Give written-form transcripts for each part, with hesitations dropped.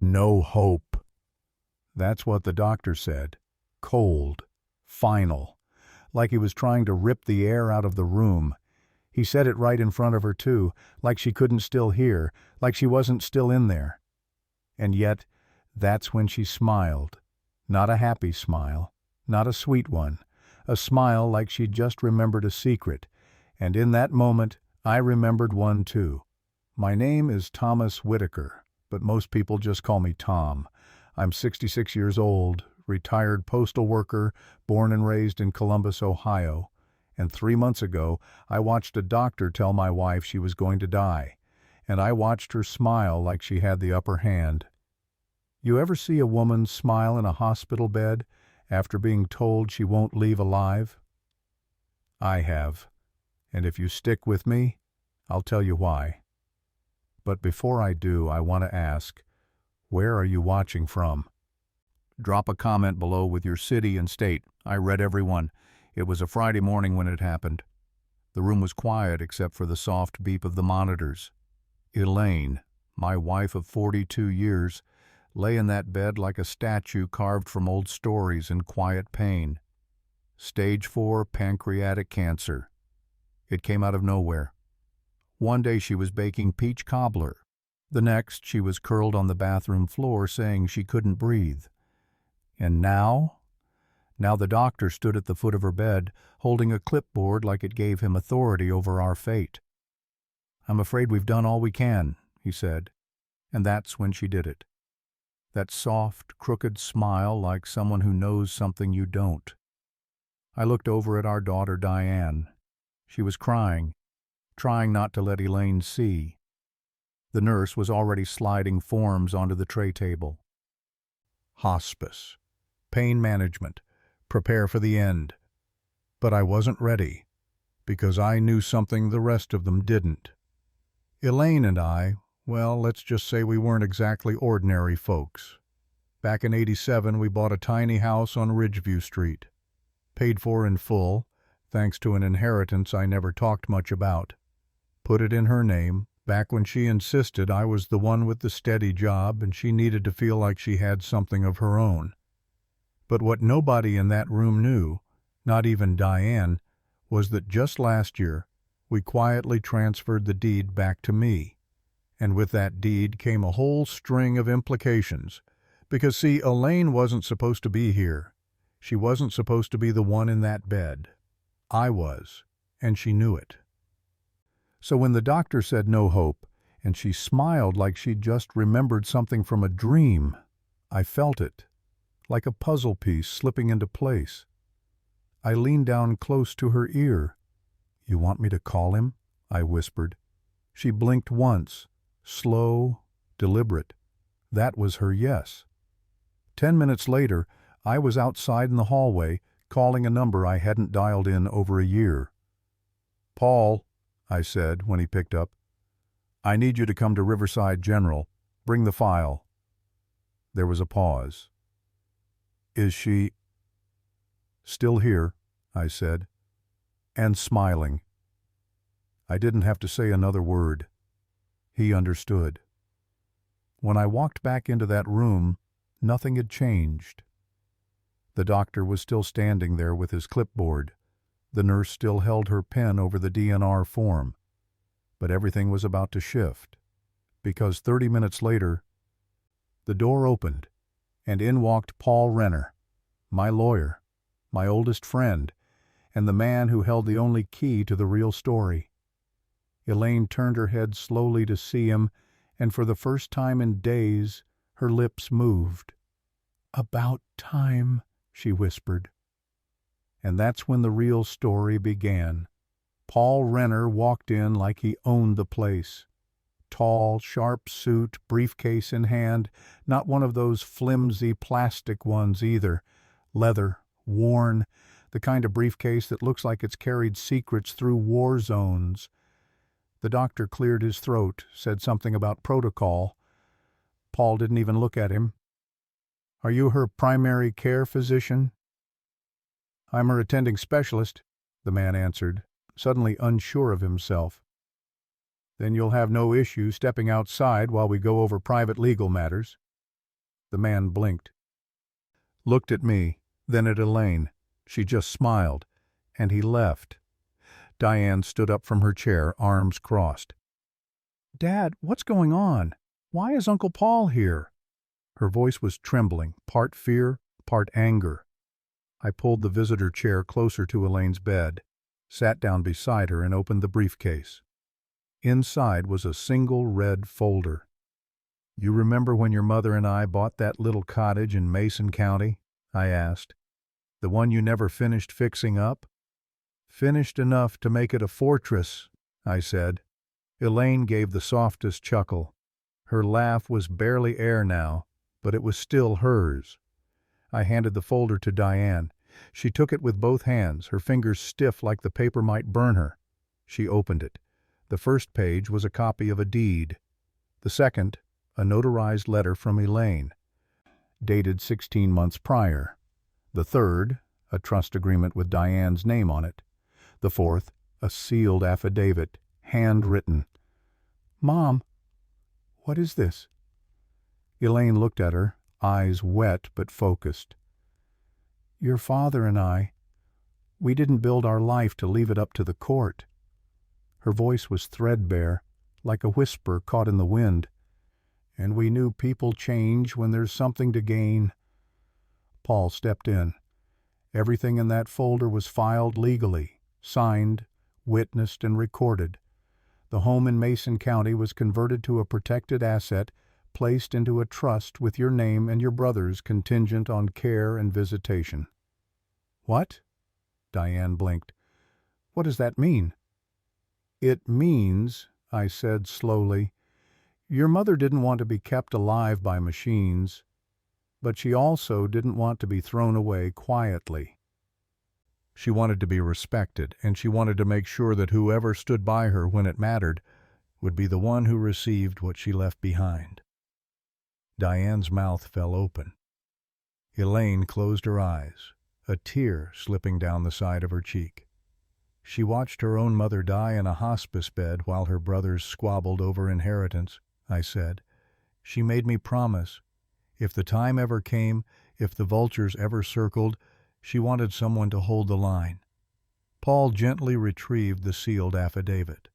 No hope. That's what the doctor said. Cold. Final. Like he was trying to rip the air out of the room. He said it right in front of her, too, like she couldn't still hear, like she wasn't still in there. And yet, that's when she smiled. Not a happy smile, not a sweet one, a smile like she'd just remembered a secret. And in that moment, I remembered one, too. My name is Thomas Whitaker, but most people just call me Tom. I'm 66 years old, retired postal worker, born and raised in Columbus, Ohio. And 3 months ago, I watched a doctor tell my wife she was going to die, and I watched her smile like she had the upper hand. You ever see a woman smile in a hospital bed after being told she won't leave alive? I have, and if you stick with me, I'll tell you why. But before I do, I want to ask, where are you watching from? Drop a comment below with your city and state. I read every one. It was a Friday morning when it happened. The room was quiet except for the soft beep of the monitors. Elaine, my wife of 42 years, lay in that bed like a statue carved from old stories in quiet pain. Stage 4 pancreatic cancer. It came out of nowhere. One day she was baking peach cobbler. The next she was curled on the bathroom floor saying she couldn't breathe. And now the doctor stood at the foot of her bed, holding a clipboard like it gave him authority over our fate. "I'm afraid we've done all we can," he said. And that's when she did it. That soft, crooked smile like someone who knows something you don't. I looked over at our daughter Diane. She was crying, trying not to let Elaine see. The nurse was already sliding forms onto the tray table. Hospice. Pain management. Prepare for the end. But I wasn't ready, because I knew something the rest of them didn't. Elaine and I, well, let's just say we weren't exactly ordinary folks. Back in '87, we bought a tiny house on Ridgeview Street. Paid for in full, thanks to an inheritance I never talked much about. Put it in her name, back when she insisted I was the one with the steady job and she needed to feel like she had something of her own. But what nobody in that room knew, not even Diane, was that just last year, we quietly transferred the deed back to me. And with that deed came a whole string of implications. Because, see, Elaine wasn't supposed to be here. She wasn't supposed to be the one in that bed. I was, and she knew it. So when the doctor said no hope, and she smiled like she'd just remembered something from a dream, I felt it, like a puzzle piece slipping into place. I leaned down close to her ear. "You want me to call him?" I whispered. She blinked once, slow, deliberate. That was her yes. 10 minutes later, I was outside in the hallway, calling a number I hadn't dialed in over a year. "Paul," I said when he picked up, "I need you to come to Riverside General. Bring the file." There was a pause. "Is she—" "Still here," I said, and smiling. I didn't have to say another word. He understood. When I walked back into that room, nothing had changed. The doctor was still standing there with his clipboard. The nurse still held her pen over the DNR form. But everything was about to shift, because 30 minutes later, the door opened, and in walked Paul Renner, my lawyer, my oldest friend, and the man who held the only key to the real story. Elaine turned her head slowly to see him, and for the first time in days, her lips moved. "About time," she whispered. And that's when the real story began. Paul Renner walked in like he owned the place. Tall, sharp suit, briefcase in hand, not one of those flimsy plastic ones either. Leather, worn, the kind of briefcase that looks like it's carried secrets through war zones. The doctor cleared his throat, said something about protocol. Paul didn't even look at him. "Are you her primary care physician?" "I'm her attending specialist," the man answered, suddenly unsure of himself. "Then you'll have no issue stepping outside while we go over private legal matters." The man blinked, looked at me, then at Elaine. She just smiled, and he left. Diane stood up from her chair, arms crossed. "Dad, what's going on? Why is Uncle Paul here?" Her voice was trembling, part fear, part anger. I pulled the visitor chair closer to Elaine's bed, sat down beside her, and opened the briefcase. Inside was a single red folder. "You remember when your mother and I bought that little cottage in Mason County?" I asked. "The one you never finished fixing up?" "Finished enough to make it a fortress," I said. Elaine gave the softest chuckle. Her laugh was barely air now, but it was still hers. I handed the folder to Diane. She took it with both hands, her fingers stiff like the paper might burn her. She opened it. The first page was a copy of a deed. The second, a notarized letter from Elaine, dated 16 months prior. The third, a trust agreement with Diane's name on it. The fourth, a sealed affidavit, handwritten. "Mom, what is this?" Elaine looked at her, eyes wet but focused. "Your father and we didn't build our life to leave it up to the court." Her voice was threadbare, like a whisper caught in the wind. "And we knew people change when there's something to gain." Paul stepped in. Everything in that folder was filed legally, signed, witnessed, and recorded. The home in Mason County was converted to a protected asset, placed into a trust with your name and your brother's contingent on care and visitation. "What?" Diane blinked. "What does that mean?" "It means," I said slowly, "your mother didn't want to be kept alive by machines, but she also didn't want to be thrown away quietly. She wanted to be respected, and she wanted to make sure that whoever stood by her when it mattered would be the one who received what she left behind." Diane's mouth fell open. Elaine closed her eyes, a tear slipping down the side of her cheek. She watched her own mother die in a hospice bed while her brothers squabbled over inheritance, I said. She made me promise, if the time ever came, if the vultures ever circled, she wanted someone to hold the line. Paul gently retrieved the sealed affidavit.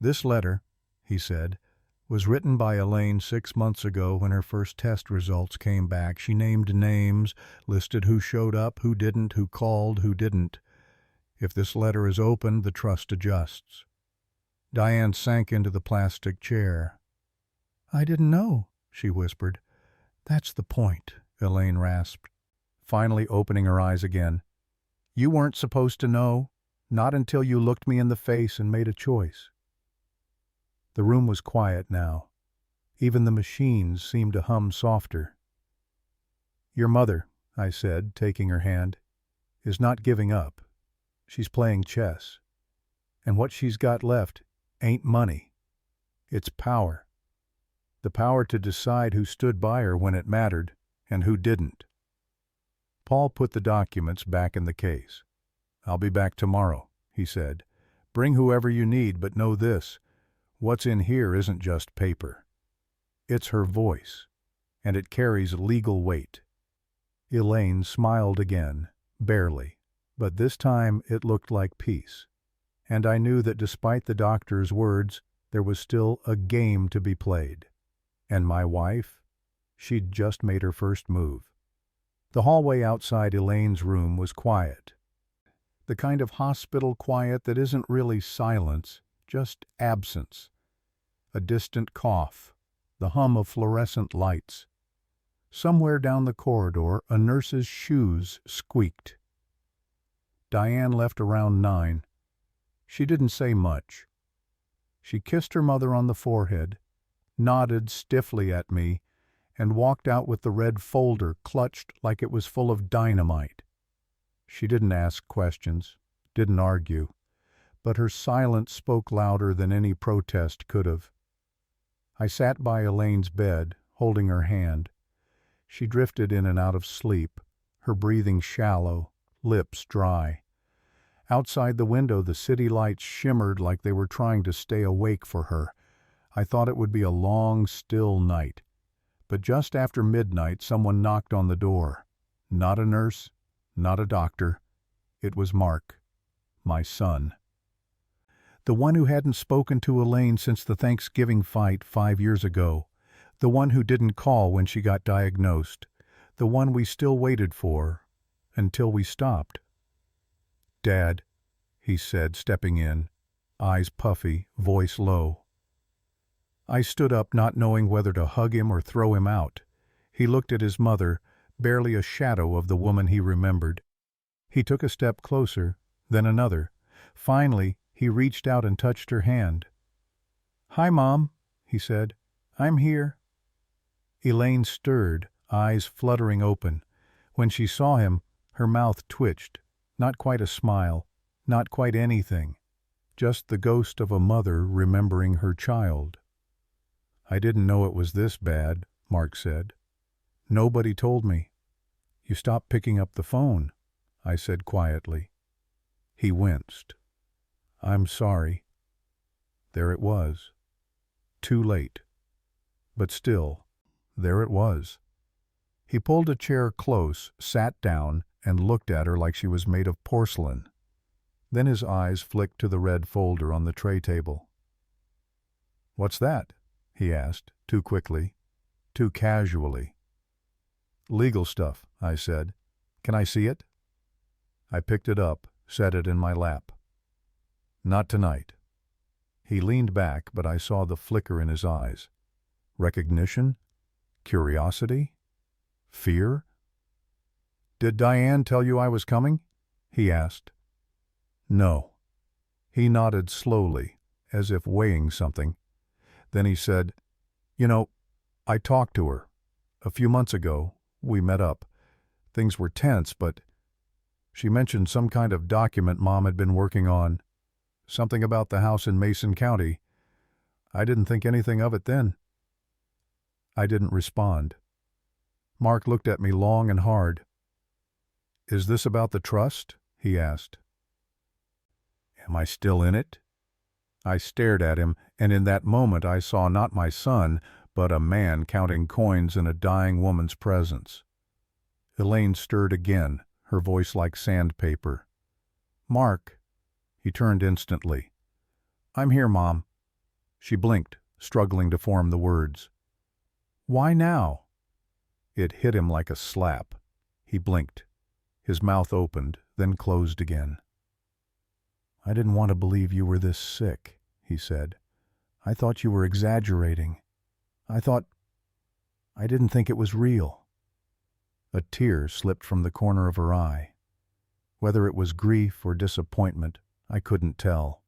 "This letter," he said, "was written by Elaine 6 months ago when her first test results came back. She named names, listed who showed up, who didn't, who called, who didn't. If this letter is opened, the trust adjusts." Diane sank into the plastic chair. "I didn't know," she whispered. "That's the point," Elaine rasped, finally opening her eyes again. "You weren't supposed to know, not until you looked me in the face and made a choice." The room was quiet now. Even the machines seemed to hum softer. "Your mother," I said, taking her hand, "is not giving up. She's playing chess. And what she's got left ain't money. It's power. The power to decide who stood by her when it mattered and who didn't." Paul put the documents back in the case. "I'll be back tomorrow," he said. "Bring whoever you need, but know this. What's in here isn't just paper. It's her voice, and it carries legal weight." Elaine smiled again, barely, but this time it looked like peace. And I knew that despite the doctor's words, there was still a game to be played. And my wife? She'd just made her first move. The hallway outside Elaine's room was quiet. The kind of hospital quiet that isn't really silence, just absence. A distant cough, the hum of fluorescent lights. Somewhere down the corridor, a nurse's shoes squeaked. Diane left around 9. She didn't say much. She kissed her mother on the forehead, nodded stiffly at me, and walked out with the red folder clutched like it was full of dynamite. She didn't ask questions, didn't argue, but her silence spoke louder than any protest could have. I sat by Elaine's bed, holding her hand. She drifted in and out of sleep, her breathing shallow, lips dry. Outside the window, the city lights shimmered like they were trying to stay awake for her. I thought it would be a long, still night. But just after midnight, someone knocked on the door. Not a nurse, not a doctor. It was Mark, my son. The one who hadn't spoken to Elaine since the Thanksgiving fight 5 years ago. The one who didn't call when she got diagnosed. The one we still waited for, until we stopped. "Dad," he said, stepping in, eyes puffy, voice low. I stood up, not knowing whether to hug him or throw him out. He looked at his mother, barely a shadow of the woman he remembered. He took a step closer, then another. Finally, he reached out and touched her hand. "Hi, Mom," he said. "I'm here." Elaine stirred, eyes fluttering open. When she saw him, her mouth twitched. Not quite a smile, not quite anything. Just the ghost of a mother remembering her child. "I didn't know it was this bad," Mark said. "Nobody told me." "You stopped picking up the phone," I said quietly. He winced. "I'm sorry." There it was. Too late. But still, there it was. He pulled a chair close, sat down, and looked at her like she was made of porcelain. Then his eyes flicked to the red folder on the tray table. "What's that?" he asked, too quickly, too casually. "Legal stuff," I said. "Can I see it?" I picked it up, set it in my lap. "Not tonight." He leaned back, but I saw the flicker in his eyes. Recognition? Curiosity? Fear? "Did Diane tell you I was coming?" he asked. "No." He nodded slowly, as if weighing something. Then he said, "You know, I talked to her. A few months ago, we met up. Things were tense, but she mentioned some kind of document Mom had been working on. Something about the house in Mason County. I didn't think anything of it then." I didn't respond. Mark looked at me long and hard. "Is this about the trust?" he asked. "Am I still in it?" I stared at him, and in that moment I saw not my son, but a man counting coins in a dying woman's presence. Elaine stirred again, her voice like sandpaper. "Mark." He turned instantly. "I'm here, Mom." She blinked, struggling to form the words. "Why now?" It hit him like a slap. He blinked. His mouth opened, then closed again. "I didn't want to believe you were this sick," he said. "I thought you were exaggerating. I didn't think it was real." A tear slipped from the corner of her eye. Whether it was grief or disappointment, I couldn't tell.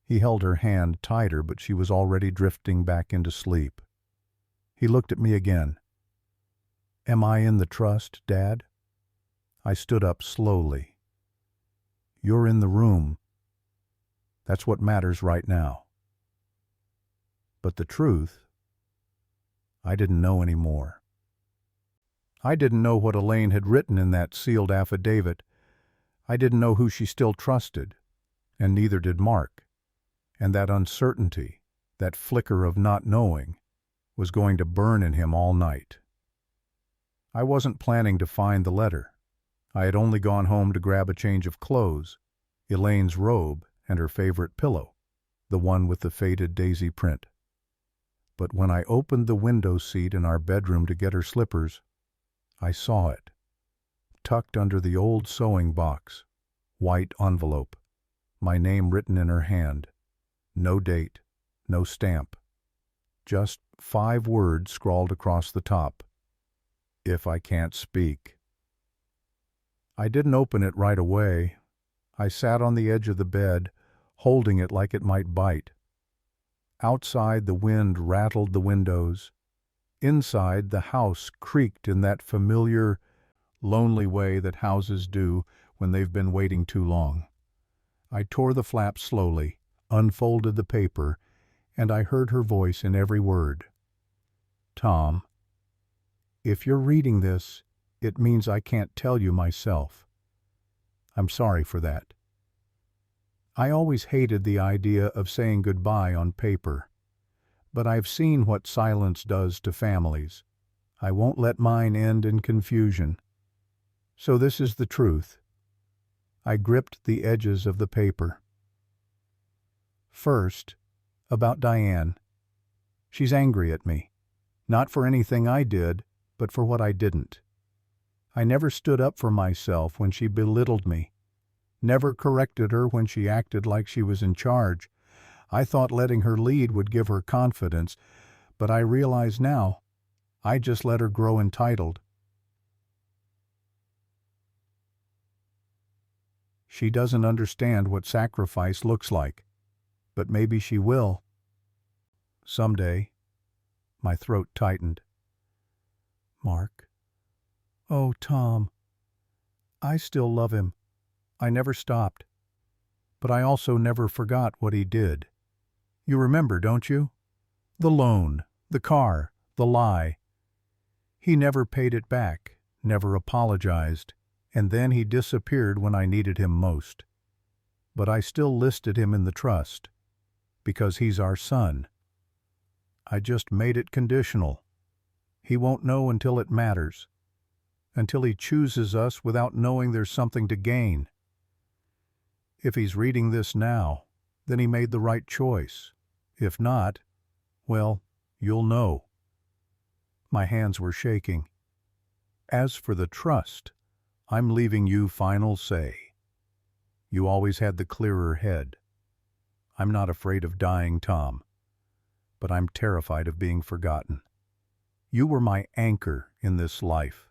He held her hand tighter, but she was already drifting back into sleep. He looked at me again. "Am I in the trust, Dad?" I stood up slowly. "You're in the room. That's what matters right now." But the truth, I didn't know anymore. I didn't know what Elaine had written in that sealed affidavit. I didn't know who she still trusted, and neither did Mark. And that uncertainty, that flicker of not knowing, was going to burn in him all night. I wasn't planning to find the letter. I had only gone home to grab a change of clothes, Elaine's robe and her favorite pillow, the one with the faded daisy print. But when I opened the window seat in our bedroom to get her slippers, I saw it, tucked under the old sewing box, white envelope, my name written in her hand. No date, no stamp. Just 5 words scrawled across the top. "If I can't speak." I didn't open it right away. I sat on the edge of the bed, holding it like it might bite. Outside, the wind rattled the windows. Inside, the house creaked in that familiar, lonely way that houses do when they've been waiting too long. I tore the flap slowly, unfolded the paper, and I heard her voice in every word. "Tom, if you're reading this, it means I can't tell you myself. I'm sorry for that. I always hated the idea of saying goodbye on paper. But I've seen what silence does to families. I won't let mine end in confusion. So this is the truth. I gripped the edges of the paper. First, about Diane. She's angry at me. Not for anything I did, but for what I didn't. I never stood up for myself when she belittled me. Never corrected her when she acted like she was in charge. I thought letting her lead would give her confidence, but I realize now I just let her grow entitled. She doesn't understand what sacrifice looks like, but maybe she will. Someday. My throat tightened. Mark. Oh, Tom. I still love him. I never stopped. But I also never forgot what he did. You remember, don't you? The loan, the car, the lie. He never paid it back, never apologized, and then he disappeared when I needed him most. But I still listed him in the trust, because he's our son. I just made it conditional. He won't know until it matters, until he chooses us without knowing there's something to gain. If he's reading this now, then he made the right choice. If not, well, you'll know. My hands were shaking. As for the trust, I'm leaving you final say. You always had the clearer head. I'm not afraid of dying, Tom, but I'm terrified of being forgotten. You were my anchor in this life,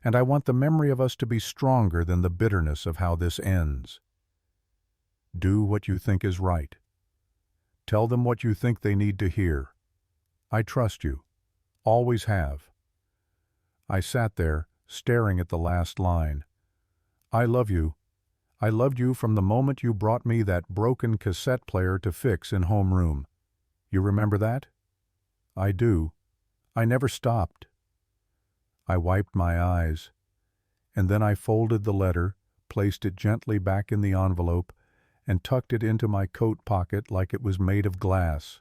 and I want the memory of us to be stronger than the bitterness of how this ends. Do what you think is right. Tell them what you think they need to hear. I trust you. Always have. I sat there, staring at the last line. I love you. I loved you from the moment you brought me that broken cassette player to fix in homeroom. You remember that? I do. I never stopped. I wiped my eyes, and then I folded the letter, placed it gently back in the envelope, and tucked it into my coat pocket like it was made of glass.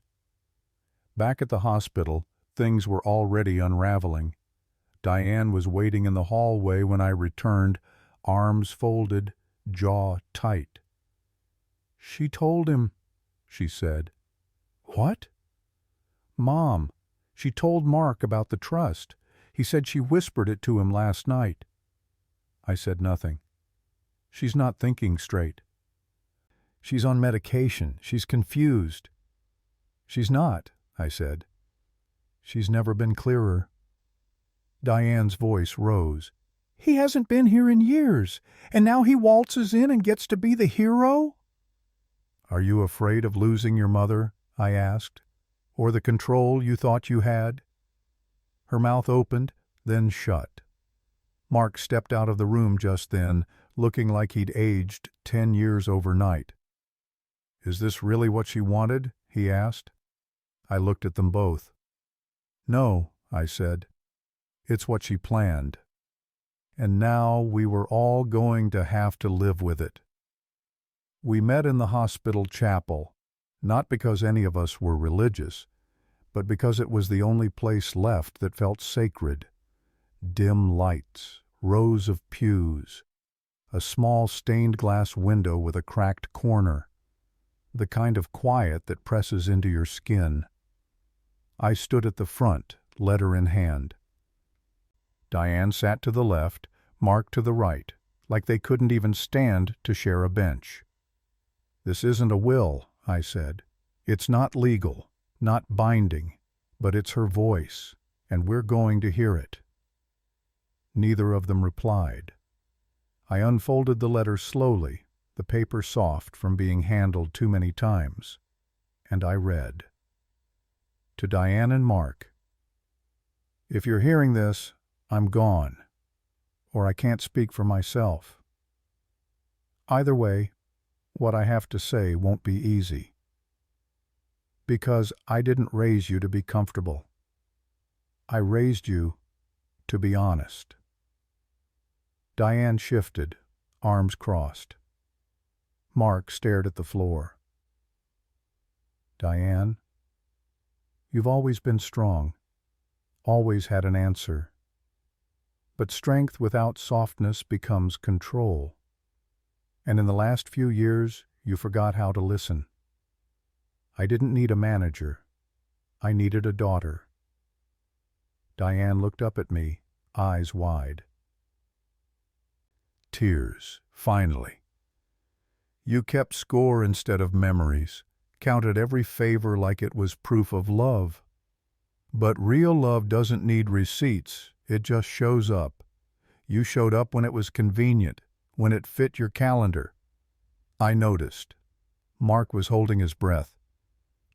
Back at the hospital, things were already unraveling. Diane was waiting in the hallway when I returned, arms folded, jaw tight. She told him, she said. What? Mom, she told Mark about the trust. He said she whispered it to him last night. I said nothing. She's not thinking straight. She's on medication. She's confused. She's not, I said. She's never been clearer. Diane's voice rose. He hasn't been here in years, and now he waltzes in and gets to be the hero? Are you afraid of losing your mother? I asked. Or the control you thought you had? Her mouth opened, then shut. Mark stepped out of the room just then, looking like he'd aged 10 years overnight. Is this really what she wanted? He asked. I looked at them both. No, I said. It's what she planned. And now we were all going to have to live with it. We met in the hospital chapel, not because any of us were religious, but because it was the only place left that felt sacred. Dim lights, rows of pews, a small stained glass window with a cracked corner, the kind of quiet that presses into your skin. I stood at the front, letter in hand. Diane sat to the left, Mark to the right, like they couldn't even stand to share a bench. This isn't a will, I said. It's not legal, not binding, but it's her voice, and we're going to hear it. Neither of them replied. I unfolded the letter slowly, the paper soft from being handled too many times, and I read. To Diane and Mark. If you're hearing this, I'm gone, or I can't speak for myself. Either way, what I have to say won't be easy. Because I didn't raise you to be comfortable. I raised you to be honest. Diane shifted, arms crossed. Mark stared at the floor. Diane, You've always been strong, always had an answer. But strength without softness becomes control. And in the last few years, you forgot how to listen. I didn't need a manager. I needed a daughter. Diane looked up at me, eyes wide. Tears, finally. You kept score instead of memories, counted every favor like it was proof of love. But real love doesn't need receipts, it just shows up. You showed up when it was convenient, when it fit your calendar. I noticed. Mark was holding his breath.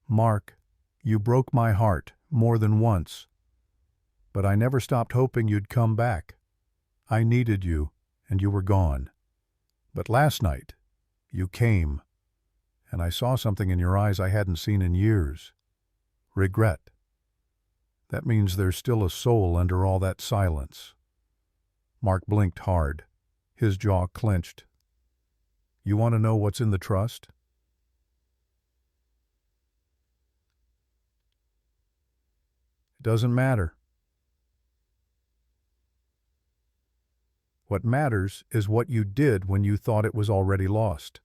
Mark, you broke my heart more than once. But I never stopped hoping you'd come back. I needed you, and you were gone. But last night, you came, and I saw something in your eyes I hadn't seen in years. Regret. That means there's still a soul under all that silence. Mark blinked hard. His jaw clenched. You want to know what's in the trust? It doesn't matter. What matters is what you did when you thought it was already lost.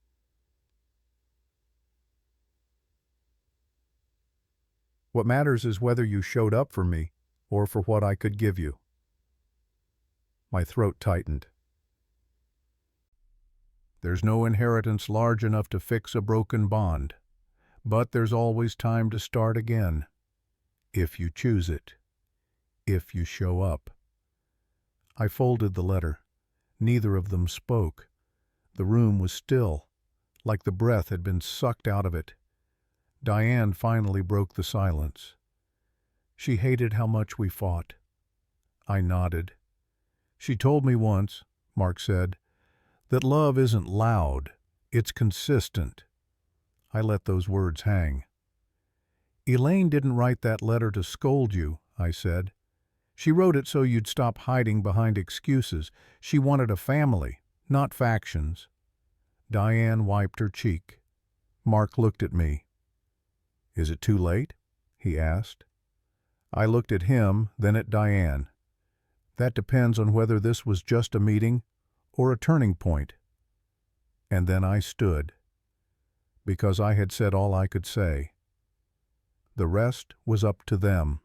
What matters is whether you showed up for me or for what I could give you. My throat tightened. There's no inheritance large enough to fix a broken bond, but there's always time to start again, if you choose it, if you show up. I folded the letter. Neither of them spoke. The room was still, like the breath had been sucked out of it. Diane finally broke the silence. She hated how much we fought. I nodded. She told me once, Mark said, that love isn't loud, it's consistent. I let those words hang. Elaine didn't write that letter to scold you, I said. She wrote it so you'd stop hiding behind excuses. She wanted a family, not factions. Diane wiped her cheek. Mark looked at me. Is it too late? He asked. I looked at him, then at Diane. That depends on whether this was just a meeting or a turning point. And then I stood, because I had said all I could say. The rest was up to them.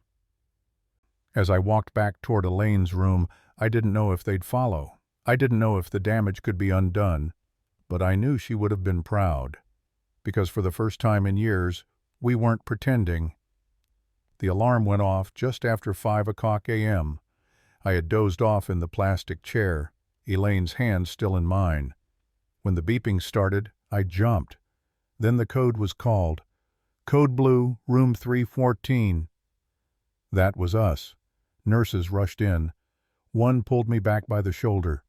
As I walked back toward Elaine's room, I didn't know if they'd follow. I didn't know if the damage could be undone, but I knew she would have been proud, because for the first time in years, we weren't pretending. The alarm went off just after 5 o'clock a.m. I had dozed off in the plastic chair, Elaine's hand still in mine. When the beeping started, I jumped. Then the code was called. Code Blue, room 314. That was us. Nurses rushed in. One pulled me back by the shoulder.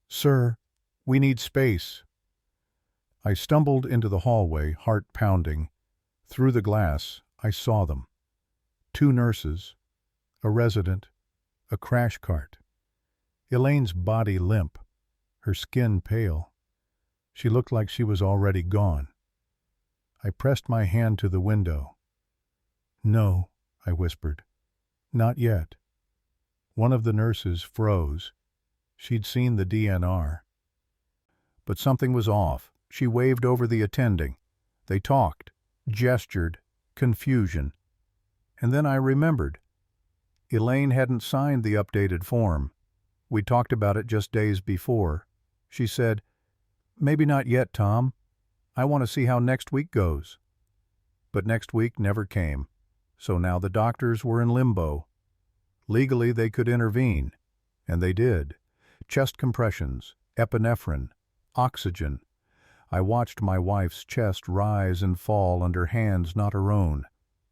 Sir, we need space. I stumbled into the hallway, heart pounding. Through the glass, I saw them. 2 nurses, a resident, a crash cart. Elaine's body limp, her skin pale. She looked like she was already gone. I pressed my hand to the window. No, I whispered. Not yet. One of the nurses froze. She'd seen the DNR. But something was off. She waved over the attending. They talked, gestured, confusion. And then I remembered. Elaine hadn't signed the updated form. We talked about it just days before. She said, "Maybe not yet, Tom. I want to see how next week goes." But next week never came. So now the doctors were in limbo. Legally they could intervene, and they did. Chest compressions, epinephrine, oxygen. I watched my wife's chest rise and fall under hands not her own,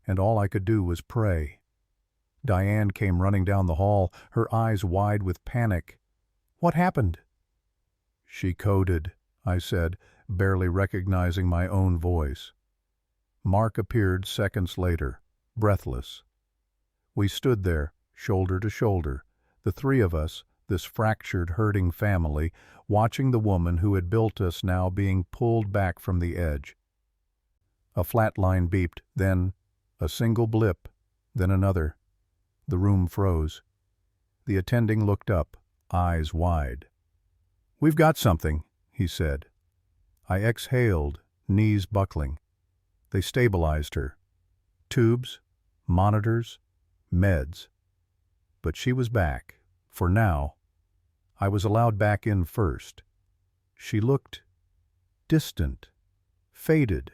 and all I could do was pray. Diane came running down the hall, her eyes wide with panic. What happened? She coded, I said, barely recognizing my own voice. Mark appeared seconds later, breathless. We stood there, shoulder to shoulder, the 3 of us, this fractured, hurting family, watching the woman who had built us now being pulled back from the edge. A flat line beeped, then A single blip, then another. The room froze. The attending looked up, eyes wide. "We've got something," he said. I exhaled, knees buckling. They stabilized her. Tubes, monitors, meds. But she was back, for now. I was allowed back in first. She looked distant, faded.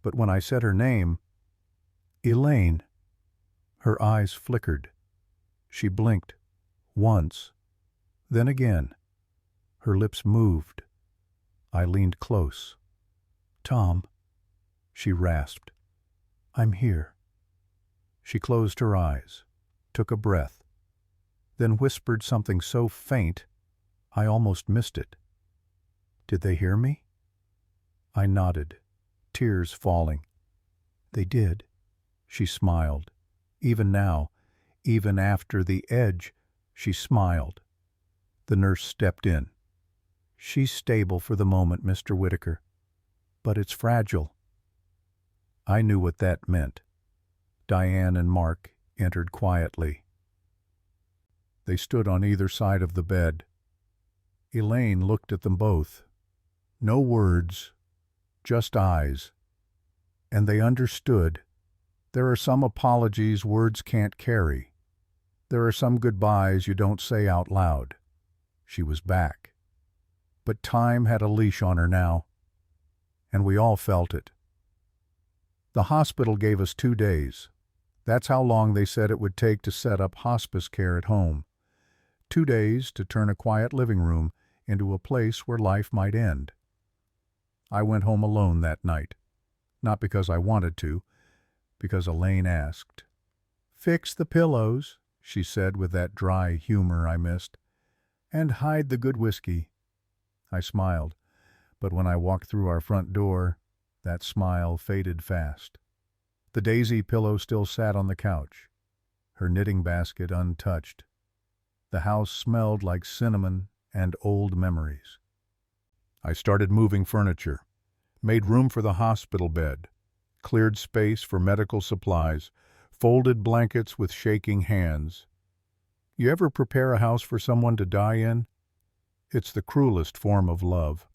But when I said her name, "Elaine," her eyes flickered. She blinked, once, then again. Her lips moved. I leaned close. "Tom," she rasped. "I'm here." She closed her eyes, took a breath, then whispered something so faint I almost missed it. "Did they hear me?" I nodded, tears falling. "They did." She smiled. Even now, even after the edge, she smiled. The nurse stepped in. "She's stable for the moment, Mr. Whitaker, but it's fragile." I knew what that meant. Diane and Mark entered quietly. They stood on either side of the bed. Elaine looked at them both. No words, just eyes. And they understood. There are some apologies words can't carry. There are some goodbyes you don't say out loud. She was back. But time had a leash on her now. And we all felt it. The hospital gave us 2 days. That's how long they said it would take to set up hospice care at home. 2 days to turn a quiet living room into a place where life might end. I went home alone that night. Not because I wanted to, because Elaine asked. "Fix the pillows," she said with that dry humor I missed, "and hide the good whiskey." I smiled, but when I walked through our front door, that smile faded fast. The daisy pillow still sat on the couch, her knitting basket untouched. The house smelled like cinnamon and old memories. I started moving furniture, made room for the hospital bed, cleared space for medical supplies, folded blankets with shaking hands. You ever prepare a house for someone to die in? It's the cruelest form of love.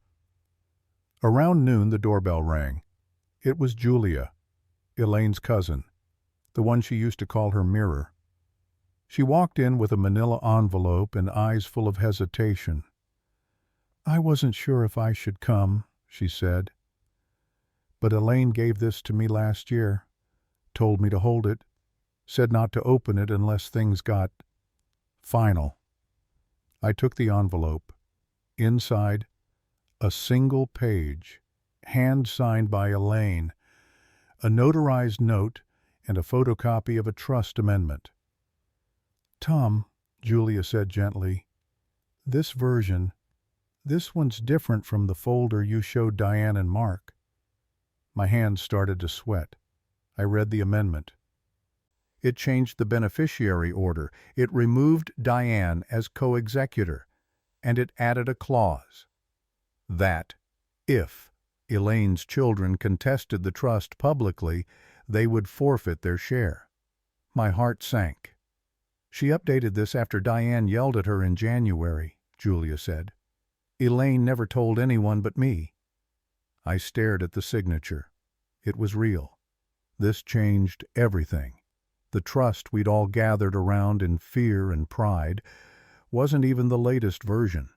Around noon the doorbell rang. It was Julia, Elaine's cousin, the one she used to call her mirror. She walked in with a manila envelope and eyes full of hesitation. "I wasn't sure if I should come," she said. "But Elaine gave this to me last year, told me to hold it, said not to open it unless things got final." I took the envelope. Inside, a single page, hand-signed by Elaine, a notarized note, and a photocopy of a trust amendment. "Tom," Julia said gently, "this version, this one's different from the folder you showed Diane and Mark." My hands started to sweat. I read the amendment. It changed the beneficiary order. It removed Diane as co-executor, and it added a clause that, if Elaine's children contested the trust publicly, they would forfeit their share. My heart sank. "She updated this after Diane yelled at her in January," Julia said. "Elaine never told anyone but me." I stared at the signature. It was real. This changed everything. The trust we'd all gathered around in fear and pride wasn't even the latest version,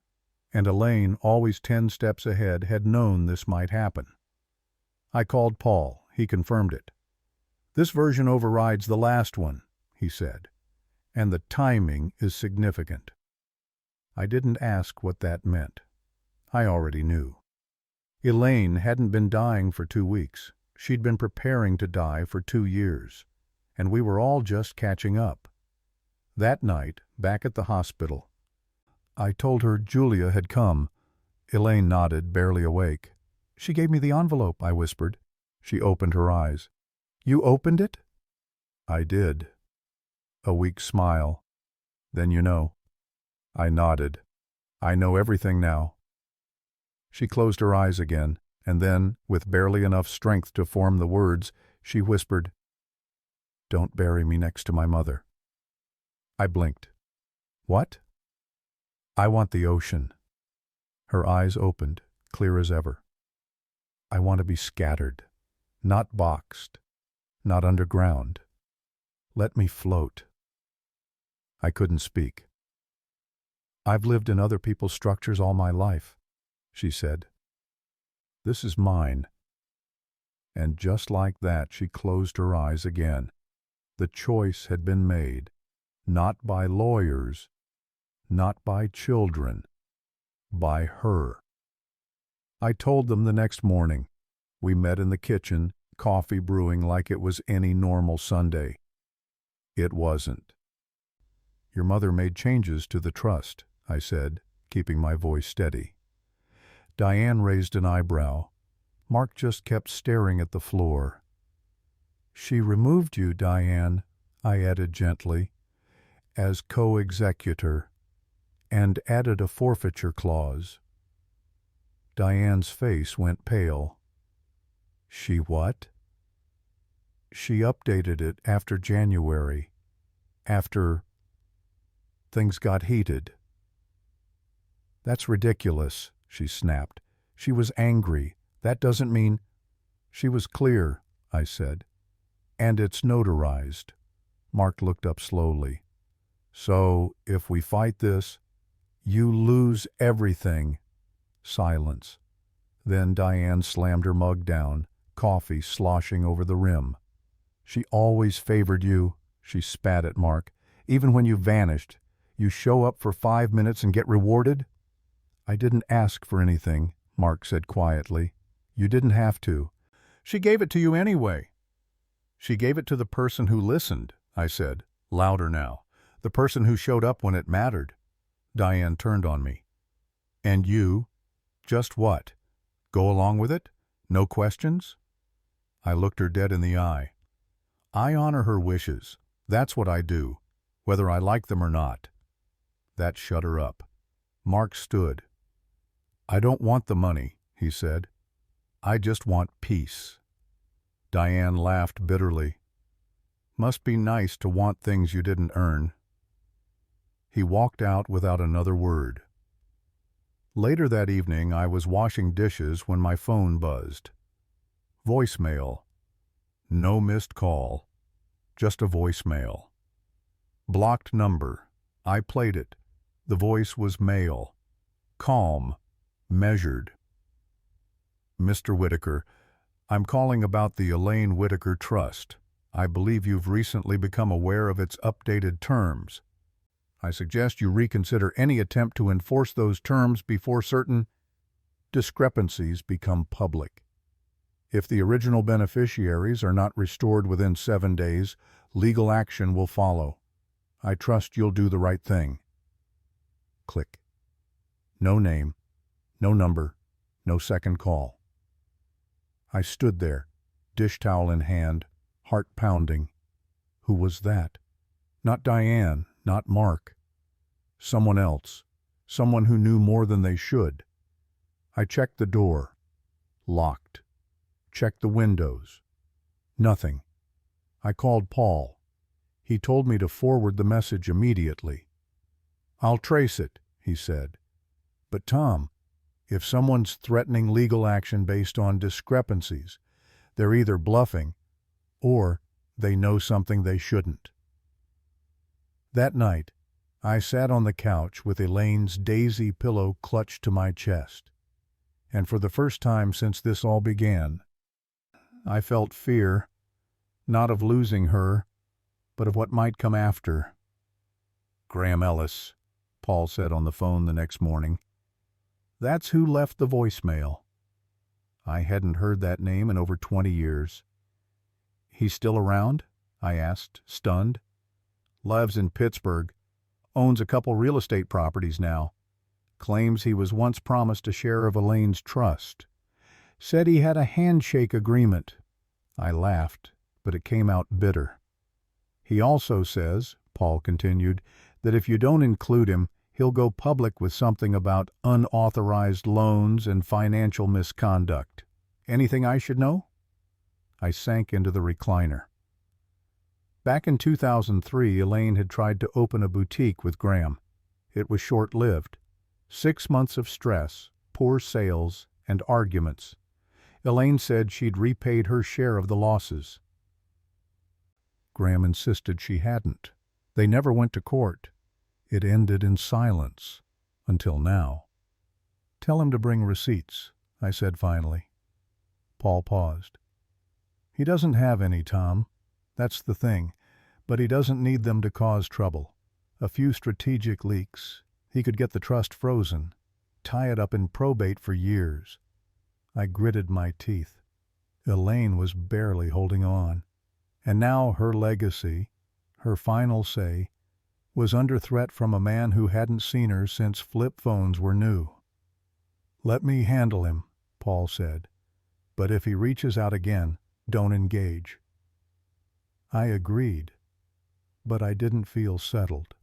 and Elaine, always 10 steps ahead, had known this might happen. I called Paul. He confirmed it. "This version overrides the last one," he said, "and the timing is significant." I didn't ask what that meant. I already knew. Elaine hadn't been dying for 2 weeks. She'd been preparing to die for 2 years, and we were all just catching up. That night, back at the hospital, I told her Julia had come. Elaine nodded, barely awake. "She gave me the envelope," I whispered. She opened her eyes. "You opened it?" I did. A weak smile. "Then you know." I nodded. "I know everything now." She closed her eyes again, and then, with barely enough strength to form the words, she whispered, Don't bury me next to my mother. I blinked. What? I want the ocean. Her eyes opened, clear as ever. I want to be scattered, not boxed, not underground. Let me float. I couldn't speak. I've lived in other people's structures all my life, she said. This is mine. And just like that, she closed her eyes again. The choice had been made, not by lawyers, not by children, by her. I told them the next morning. We met in the kitchen, coffee brewing like it was any normal Sunday. It wasn't. Your mother made changes to the trust, I said, keeping my voice steady. Diane raised an eyebrow. Mark just kept staring at the floor. She removed you, Diane, I added gently, as co-executor, and added a forfeiture clause. Diane's face went pale. She what? She updated it after January, after things got heated. That's ridiculous, she snapped. She was angry. That doesn't mean... She was clear, I said. And it's notarized. Mark looked up slowly. So, if we fight this, you lose everything. Silence. Then Diane slammed her mug down, coffee sloshing over the rim. She always favored you, she spat at Mark. Even when you vanished, you show up for 5 minutes and get rewarded? I didn't ask for anything, Mark said quietly. You didn't have to. She gave it to you anyway. She gave it to the person who listened, I said, louder now. The person who showed up when it mattered. Diane turned on me. And you? Just what? Go along with it? No questions? I looked her dead in the eye. I honor her wishes. That's what I do, whether I like them or not. That shut her up. Mark stood. I don't want the money, he said. I just want peace. Diane laughed bitterly. Must be nice to want things you didn't earn. He walked out without another word. Later that evening, I was washing dishes when my phone buzzed. Voicemail. No missed call. Just a voicemail. Blocked number. I played it. The voice was male. Calm. Measured. Mr. Whitaker, I'm calling about the Elaine Whitaker Trust. I believe you've recently become aware of its updated terms. I suggest you reconsider any attempt to enforce those terms before certain discrepancies become public. If the original beneficiaries are not restored within 7 days, legal action will follow. I trust you'll do the right thing. Click. No name, no number, no second call. I stood there, dish towel in hand, heart pounding. Who was that? Not Diane, not Mark. Someone else, someone who knew more than they should. I checked the door. Locked. Checked the windows. Nothing. I called Paul. He told me to forward the message immediately. I'll trace it, he said. But Tom, if someone's threatening legal action based on discrepancies, they're either bluffing or they know something they shouldn't. That night, I sat on the couch with Elaine's daisy pillow clutched to my chest. And for the first time since this all began, I felt fear, not of losing her, but of what might come after. Graham Ellis, Paul said on the phone the next morning. That's who left the voicemail. I hadn't heard that name in over 20 years. He's still around? I asked, stunned. Lives in Pittsburgh. Owns a couple real estate properties now. Claims he was once promised a share of Elaine's trust. Said he had a handshake agreement. I laughed, but it came out bitter. He also says, Paul continued, that if you don't include him, he'll go public with something about unauthorized loans and financial misconduct. Anything I should know? I sank into the recliner. Back in 2003, Elaine had tried to open a boutique with Graham. It was short-lived. 6 months of stress, poor sales, and arguments. Elaine said she'd repaid her share of the losses. Graham insisted she hadn't. They never went to court. It ended in silence. Until now. "Tell him to bring receipts," I said finally. Paul paused. "He doesn't have any, Tom. That's the thing. But he doesn't need them to cause trouble. A few strategic leaks. He could get the trust frozen, tie it up in probate for years." I gritted my teeth. Elaine was barely holding on. And now her legacy, her final say, was under threat from a man who hadn't seen her since flip phones were new. "Let me handle him," Paul said. "But if he reaches out again, don't engage." I agreed, but I didn't feel settled.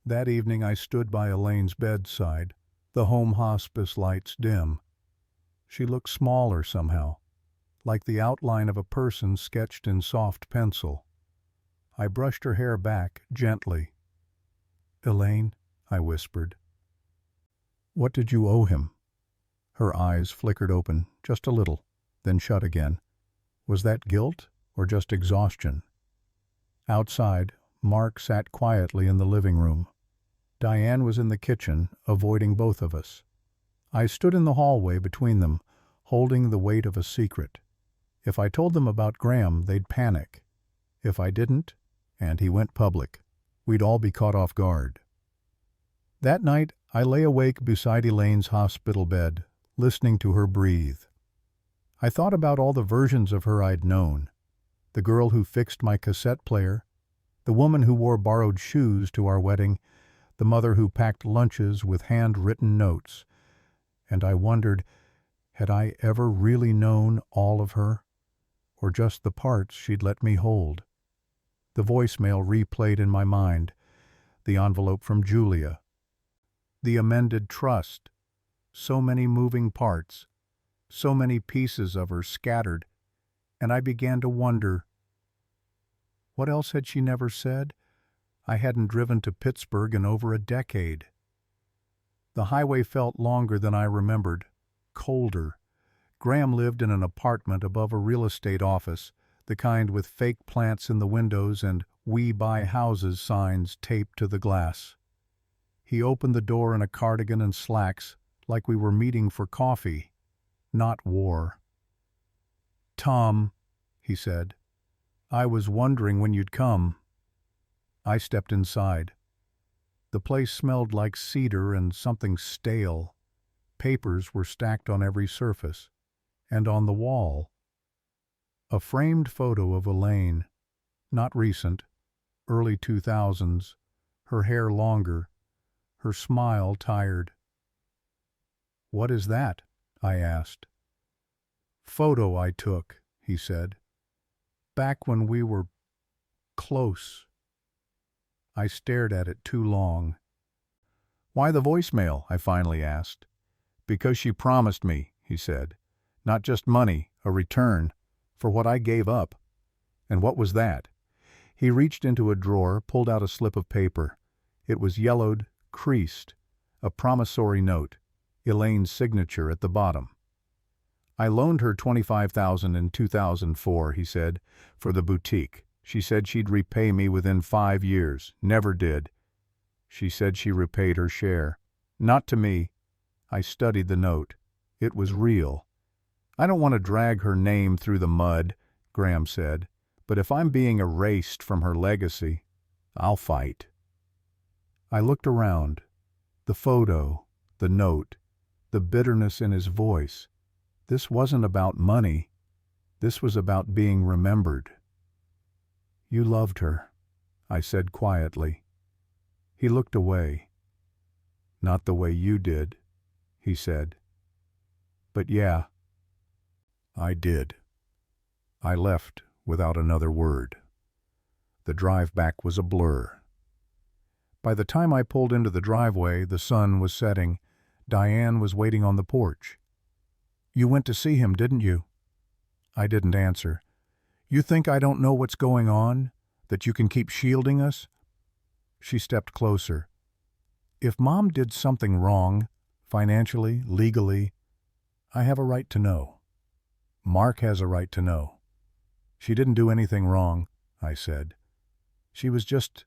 That evening I stood by Elaine's bedside, the home hospice lights dim. She looked smaller somehow, like the outline of a person sketched in soft pencil. I brushed her hair back gently. "Elaine," I whispered. "What did you owe him?" Her eyes flickered open just a little, then shut again. Was that guilt or just exhaustion? Outside, Mark sat quietly in the living room. Diane was in the kitchen, avoiding both of us. I stood in the hallway between them, holding the weight of a secret. If I told them about Graham, they'd panic. If I didn't, and he went public, we'd all be caught off guard. That night, I lay awake beside Elaine's hospital bed, listening to her breathe. I thought about all the versions of her I'd known. The girl who fixed my cassette player, the woman who wore borrowed shoes to our wedding, the mother who packed lunches with handwritten notes. And I wondered, had I ever really known all of her, or just the parts she'd let me hold? The voicemail replayed in my mind, the envelope from Julia, the amended trust, so many moving parts, so many pieces of her scattered, and I began to wonder, what else had she never said? I hadn't driven to Pittsburgh in over a decade. The highway felt longer than I remembered, colder. Graham lived in an apartment above a real estate office, the kind with fake plants in the windows and "We Buy Houses" signs taped to the glass. He opened the door in a cardigan and slacks, like we were meeting for coffee, not war. "Tom," he said, "I was wondering when you'd come." I stepped inside. The place smelled like cedar and something stale. Papers were stacked on every surface, and on the wall, a framed photo of Elaine, not recent, early 2000s, her hair longer, her smile tired. "What is that?" I asked. "Photo I took," he said. "Back when we were close." I stared at it too long. "Why the voicemail?" I finally asked. "Because she promised me," he said. "Not just money, a return, for what I gave up." "And what was that?" He reached into a drawer, pulled out a slip of paper. It was yellowed, creased, a promissory note, Elaine's signature at the bottom. "I loaned her $25,000 in 2004, he said, "for the boutique. She said she'd repay me within 5 years. Never did. She said she repaid her share. Not to me." I studied the note. It was real. "I don't want to drag her name through the mud," Graham said, "but if I'm being erased from her legacy, I'll fight." I looked around. The photo, the note, the bitterness in his voice. This wasn't about money. This was about being remembered. "You loved her," I said quietly. He looked away. "Not the way you did," he said. "But yeah, I did." I left without another word. The drive back was a blur. By the time I pulled into the driveway, the sun was setting. Diane was waiting on the porch. "You went to see him, didn't you?" I didn't answer. You think I don't know what's going on? That you can keep shielding us?" She stepped closer. "If Mom did something wrong, financially, legally, I have a right to know. Mark has a right to know." "She didn't do anything wrong," I said. "She was just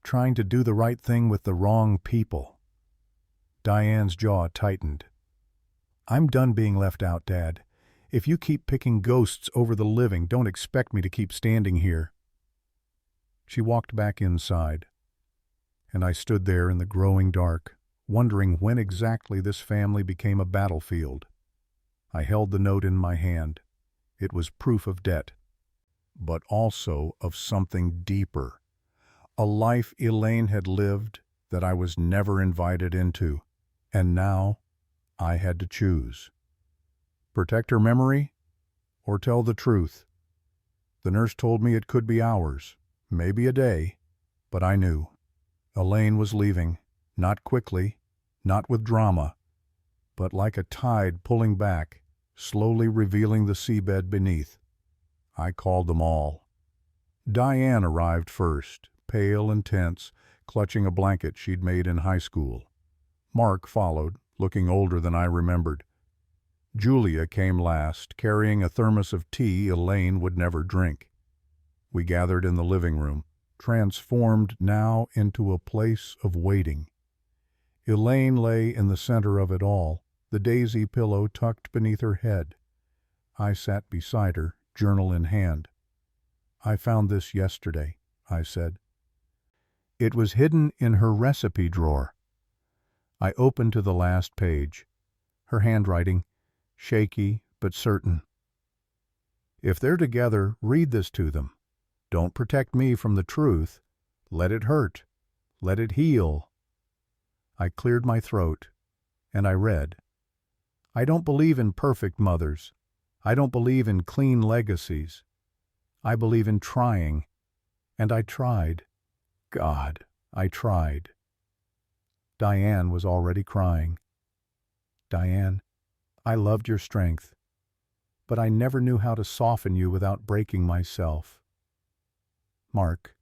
trying to do the right thing with the wrong people." Diane's jaw tightened. "I'm done being left out, Dad. If you keep picking ghosts over the living, don't expect me to keep standing here." She walked back inside, and I stood there in the growing dark, wondering when exactly this family became a battlefield. I held the note in my hand. It was proof of debt, but also of something deeper. A life Elaine had lived that I was never invited into, and now I had to choose. Protect her memory or tell the truth? The nurse told me it could be hours, maybe a day, but I knew. Elaine was leaving, not quickly, not with drama, but like a tide pulling back, slowly revealing the seabed beneath. I called them all. Diane arrived first, pale and tense, clutching a blanket she'd made in high school. Mark followed, looking older than I remembered. Julia came last, carrying a thermos of tea Elaine would never drink. We gathered in the living room, transformed now into a place of waiting. Elaine lay in the center of it all, the daisy pillow tucked beneath her head. I sat beside her, journal in hand. "I found this yesterday," I said. It was hidden in her recipe drawer. I opened to the last page. Her handwriting, shaky but certain. "If they're together, read this to them. Don't protect me from the truth. Let it hurt. Let it heal." I cleared my throat, and I read. "I don't believe in perfect mothers. I don't believe in clean legacies. I believe in trying. And I tried. God, I tried." Diane was already crying. "Diane, I loved your strength, but I never knew how to soften you without breaking myself. Mark,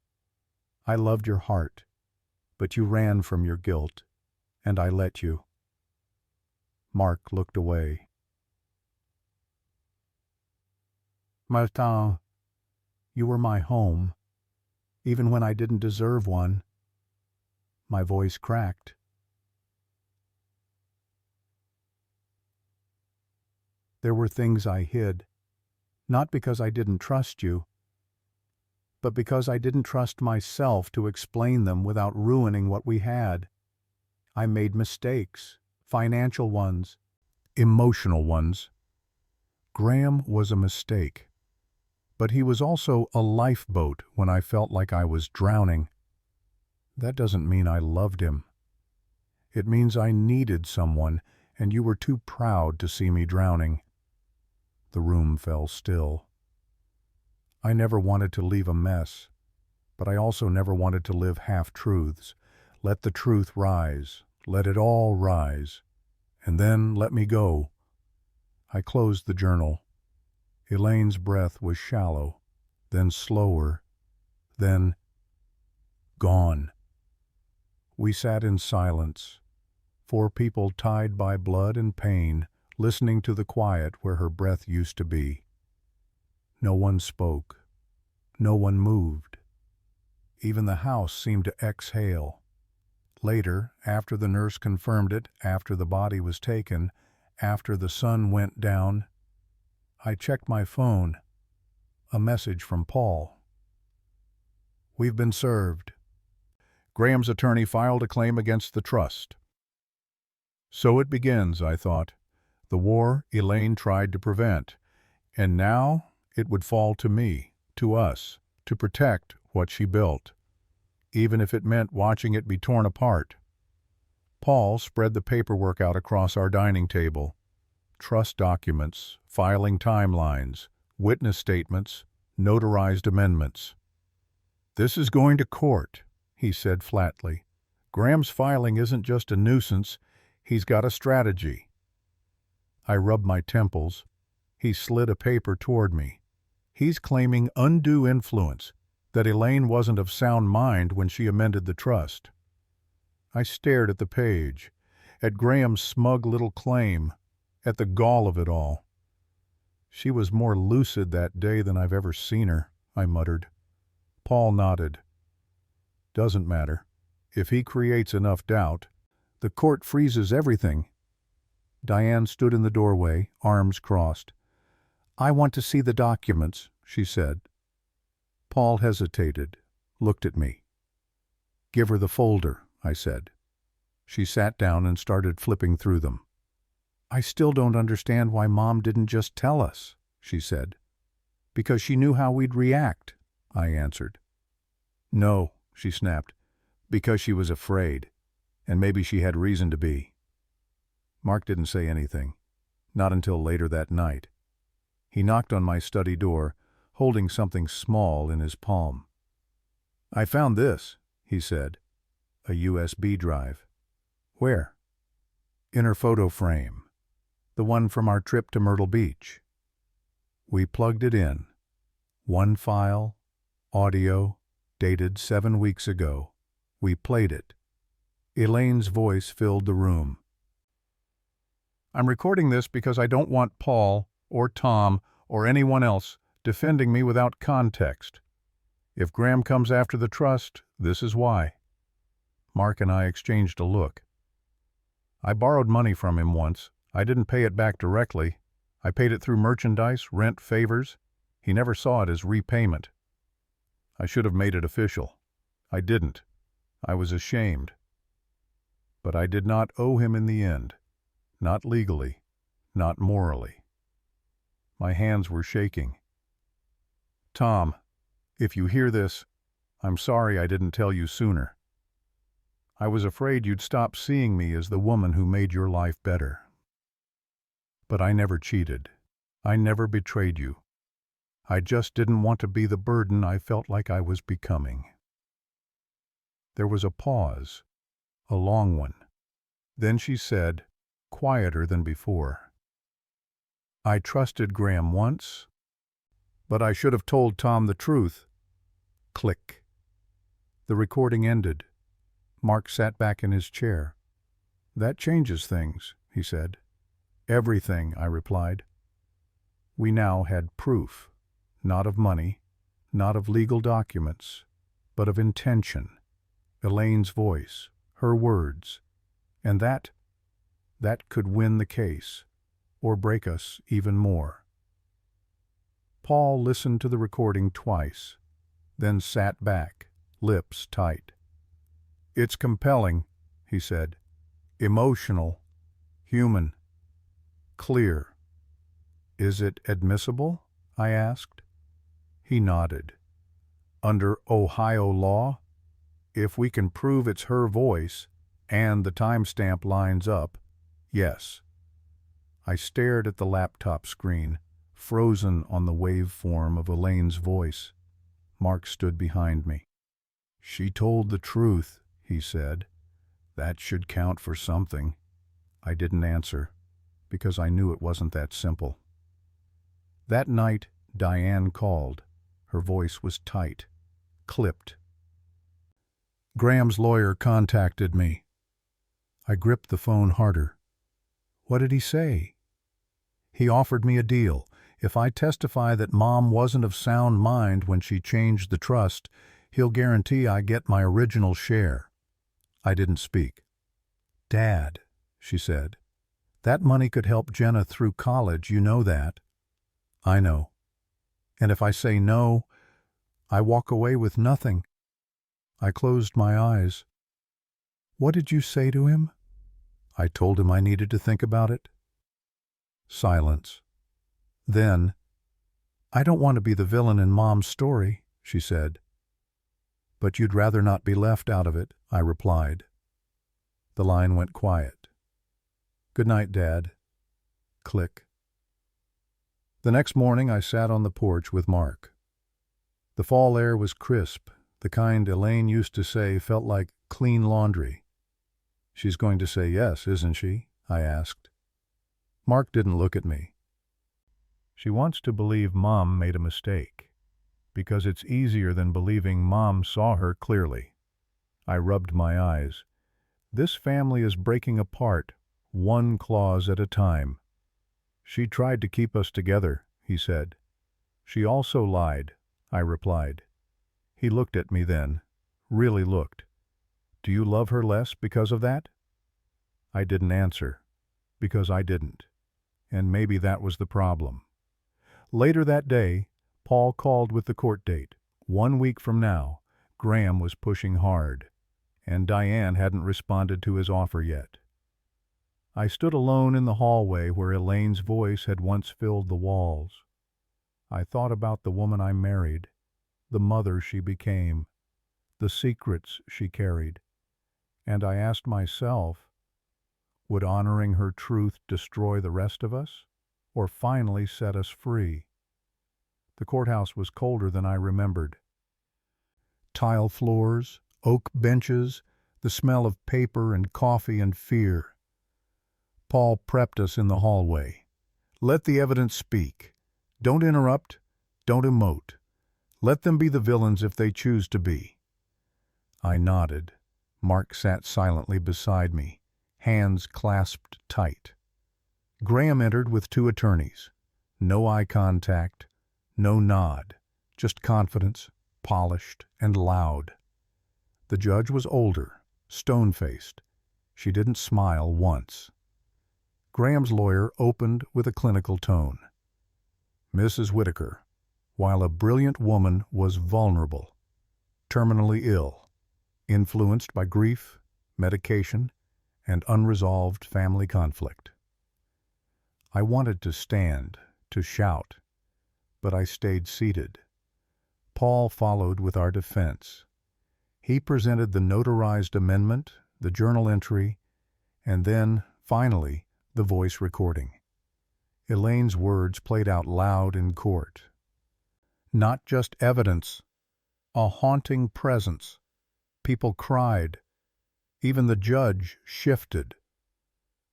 I loved your heart, but you ran from your guilt, and I let you." Mark looked away. "Martin, you were my home, even when I didn't deserve one." My voice cracked. "There were things I hid, not because I didn't trust you, but because I didn't trust myself to explain them without ruining what we had. I made mistakes, financial ones, emotional ones. Graham was a mistake, but he was also a lifeboat when I felt like I was drowning. That doesn't mean I loved him. It means I needed someone, and you were too proud to see me drowning." The room fell still. I never wanted to leave a mess, but I also never wanted to live half-truths. Let the truth rise, let it all rise, and then let me go. I closed the journal. Elaine's breath was shallow, then slower, then gone. We sat in silence, 4 people tied by blood and pain, listening to the quiet where her breath used to be. No one spoke. No one moved. Even the house seemed to exhale. Later, after the nurse confirmed it, after the body was taken, after the sun went down, I checked my phone. A message from Paul. "We've been served." Graham's attorney filed a claim against the trust. So it begins, I thought. The war Elaine tried to prevent. And now it would fall to me, to us, to protect what she built, even if it meant watching it be torn apart. Paul spread the paperwork out across our dining table. Trust documents, filing timelines, witness statements, notarized amendments. "This is going to court," he said flatly. "Graham's filing isn't just a nuisance, he's got a strategy." I rubbed my temples. He slid a paper toward me. He's claiming undue influence, that Elaine wasn't of sound mind when she amended the trust. I stared at the page, at Graham's smug little claim, at the gall of it all. She was more lucid that day than I've ever seen her, I muttered. Paul nodded. Doesn't matter. If he creates enough doubt, the court freezes everything. Diane stood in the doorway, arms crossed. I want to see the documents, she said. Paul hesitated, looked at me. Give her the folder, I said. She sat down and started flipping through them. I still don't understand why Mom didn't just tell us, she said. Because she knew how we'd react, I answered. No, she snapped, because she was afraid, and maybe she had reason to be. Mark didn't say anything, not until later that night. He knocked on my study door, holding something small in his palm. I found this, he said, a USB drive. Where? In her photo frame, the one from our trip to Myrtle Beach. We plugged it in. One file, audio, dated 7 weeks ago. We played it. Elaine's voice filled the room. I'm recording this because I don't want Paul, or Tom, or anyone else defending me without context. If Graham comes after the trust, this is why. Mark and I exchanged a look. I borrowed money from him once. I didn't pay it back directly. I paid it through merchandise, rent, favors. He never saw it as repayment. I should have made it official. I didn't. I was ashamed. But I did not owe him in the end. Not legally, not morally. My hands were shaking. Tom, if you hear this, I'm sorry I didn't tell you sooner. I was afraid you'd stop seeing me as the woman who made your life better. But I never cheated. I never betrayed you. I just didn't want to be the burden I felt like I was becoming. There was a pause, a long one. Then she said, quieter than before, I trusted Graham once, but I should have told Tom the truth. Click. The recording ended. Mark sat back in his chair. That changes things, he said. Everything, I replied. We now had proof, not of money, not of legal documents, but of intention. Elaine's voice, her words, and that could win the case, or break us even more. Paul listened to the recording twice, then sat back, lips tight. It's compelling, he said. Emotional, human, clear. Is it admissible? I asked. He nodded. Under Ohio law, if we can prove it's her voice and the timestamp lines up, yes. I stared at the laptop screen, frozen on the waveform of Elaine's voice. Mark stood behind me. She told the truth, he said. That should count for something. I didn't answer, because I knew it wasn't that simple. That night, Diane called. Her voice was tight, clipped. Graham's lawyer contacted me. I gripped the phone harder. What did he say? He offered me a deal. If I testify that Mom wasn't of sound mind when she changed the trust, he'll guarantee I get my original share. I didn't speak. Dad, she said, that money could help Jenna through college, you know that. I know. And if I say no, I walk away with nothing. I closed my eyes. What did you say to him? I told him I needed to think about it. Silence. Then, I don't want to be the villain in Mom's story, she said. But you'd rather not be left out of it, I replied. The line went quiet. Good night, Dad. Click. The next morning I sat on the porch with Mark. The fall air was crisp, the kind Elaine used to say felt like clean laundry. She's going to say yes, isn't she? I asked. Mark didn't look at me. She wants to believe Mom made a mistake, because it's easier than believing Mom saw her clearly. I rubbed my eyes. This family is breaking apart, one clause at a time. She tried to keep us together, he said. She also lied, I replied. He looked at me then, really looked. Do you love her less because of that? I didn't answer, because I didn't. And maybe that was the problem. Later that day, Paul called with the court date. 1 week from now, Graham was pushing hard, and Diane hadn't responded to his offer yet. I stood alone in the hallway where Elaine's voice had once filled the walls. I thought about the woman I married, the mother she became, the secrets she carried, and I asked myself, would honoring her truth destroy the rest of us, or finally set us free? The courthouse was colder than I remembered. Tile floors, oak benches, the smell of paper and coffee and fear. Paul prepped us in the hallway. Let the evidence speak. Don't interrupt, don't emote. Let them be the villains if they choose to be. I nodded. Mark sat silently beside me, hands clasped tight. Graham entered with 2 attorneys. No eye contact, no nod, just confidence, polished and loud. The judge was older, stone-faced. She didn't smile once. Graham's lawyer opened with a clinical tone. Mrs. Whitaker, while a brilliant woman, was vulnerable, terminally ill, influenced by grief, medication, and unresolved family conflict. I wanted to stand, to shout, but I stayed seated. Paul followed with our defense. He presented the notarized amendment, the journal entry, and then, finally, the voice recording. Elaine's words played out loud in court. Not just evidence, a haunting presence. People cried. Even the judge shifted.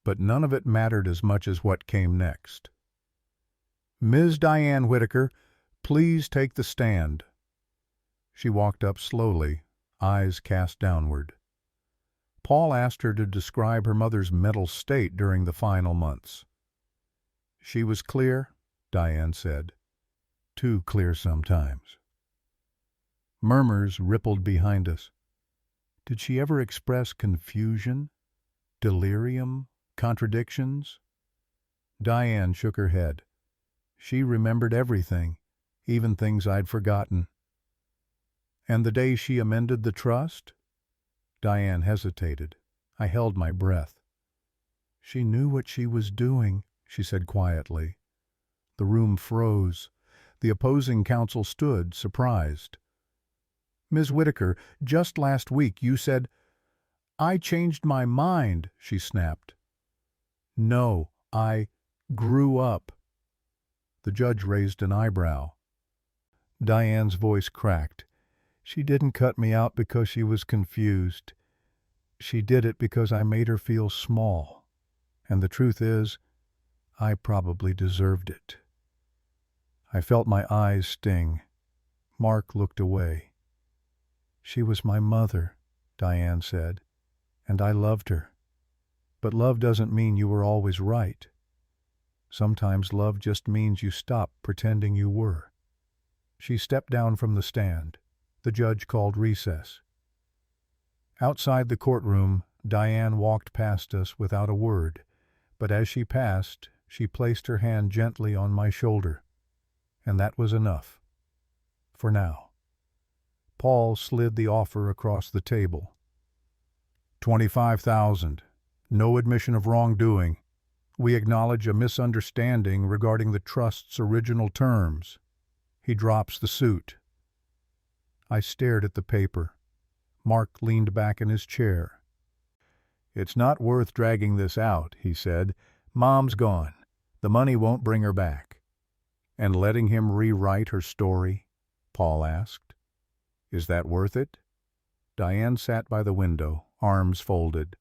But none of it mattered as much as what came next. Ms. Diane Whitaker, please take the stand. She walked up slowly, eyes cast downward. Paul asked her to describe her mother's mental state during the final months. She was clear, Diane said. Too clear sometimes. Murmurs rippled behind us. Did she ever express confusion, delirium, contradictions? Diane shook her head. She remembered everything, even things I'd forgotten. And the day she amended the trust? Diane hesitated. I held my breath. She knew what she was doing, she said quietly. The room froze. The opposing counsel stood, surprised. Ms. Whitaker, just last week you said, I changed my mind, she snapped. No, I grew up. The judge raised an eyebrow. Diane's voice cracked. She didn't cut me out because she was confused. She did it because I made her feel small. And the truth is, I probably deserved it. I felt my eyes sting. Mark looked away. She was my mother, Diane said, and I loved her. But love doesn't mean you were always right. Sometimes love just means you stop pretending you were. She stepped down from the stand. The judge called recess. Outside the courtroom, Diane walked past us without a word, but as she passed, she placed her hand gently on my shoulder. And that was enough. For now. Paul slid the offer across the table. $25,000. No admission of wrongdoing. We acknowledge a misunderstanding regarding the trust's original terms. He drops the suit. I stared at the paper. Mark leaned back in his chair. It's not worth dragging this out, he said. Mom's gone. The money won't bring her back. And letting him rewrite her story? Paul asked. Is that worth it? Diane sat by the window, arms folded.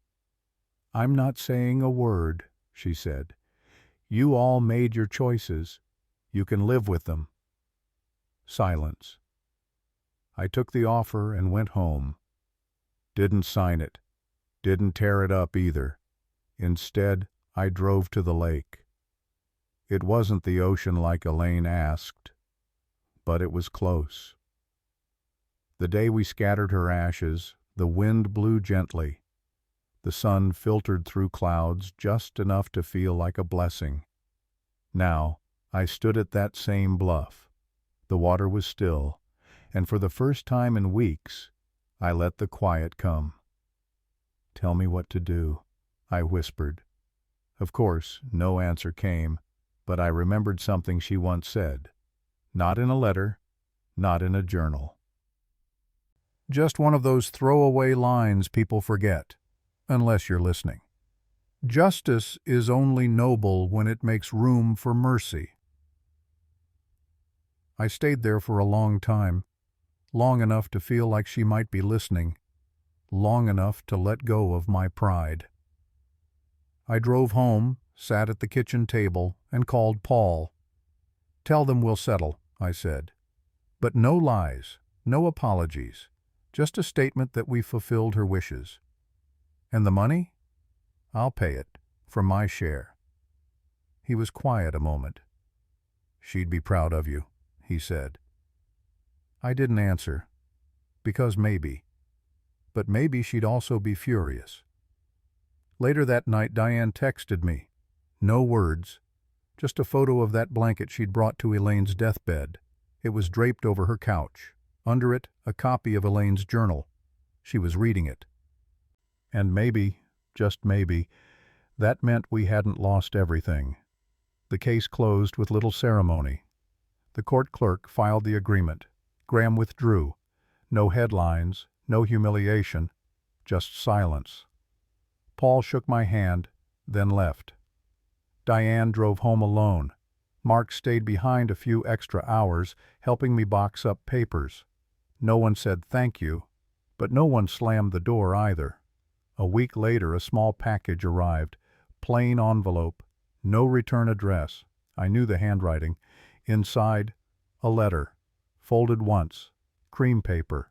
I'm not saying a word, she said. You all made your choices. You can live with them. Silence. I took the offer and went home. Didn't sign it. Didn't tear it up either. Instead, I drove to the lake. It wasn't the ocean like Elaine asked, but it was close. The day we scattered her ashes, the wind blew gently. The sun filtered through clouds just enough to feel like a blessing. Now, I stood at that same bluff. The water was still, and for the first time in weeks, I let the quiet come. "Tell me what to do," I whispered. Of course, no answer came, but I remembered something she once said. Not in a letter, not in a journal. Just one of those throwaway lines people forget, unless you're listening. Justice is only noble when it makes room for mercy. I stayed there for a long time, long enough to feel like she might be listening, long enough to let go of my pride. I drove home, sat at the kitchen table, and called Paul. "Tell them we'll settle," I said. "But no lies, no apologies, just a statement that we fulfilled her wishes. And the money? I'll pay it, from my share." He was quiet a moment. "She'd be proud of you," he said. I didn't answer, because maybe. But maybe she'd also be furious. Later that night, Diane texted me. No words, just a photo of that blanket she'd brought to Elaine's deathbed. It was draped over her couch. Under it, a copy of Elaine's journal. She was reading it. And maybe, just maybe, that meant we hadn't lost everything. The case closed with little ceremony. The court clerk filed the agreement. Graham withdrew. No headlines, no humiliation, just silence. Paul shook my hand, then left. Diane drove home alone. Mark stayed behind a few extra hours, helping me box up papers. No one said thank you, but no one slammed the door either. A week later, a small package arrived. Plain envelope, no return address. I knew the handwriting. Inside, a letter, folded once, cream paper.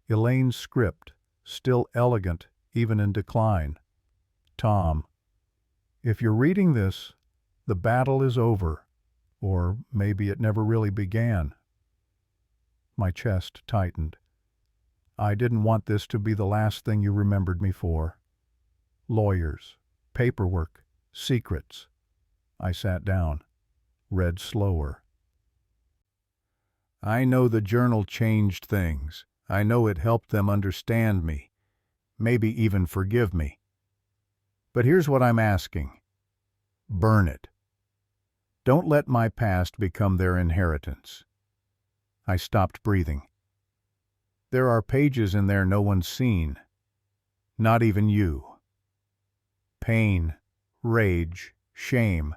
Elaine's script, still elegant, even in decline. "Tom, if you're reading this, the battle is over, or maybe it never really began." My chest tightened. I didn't want this to be the last thing you remembered me for. Lawyers, paperwork, secrets. I sat down, read slower. "I know the journal changed things. I know it helped them understand me, maybe even forgive me. But here's what I'm asking. Burn it. Don't let my past become their inheritance." I stopped breathing. "There are pages in there no one's seen. Not even you. Pain, rage, shame.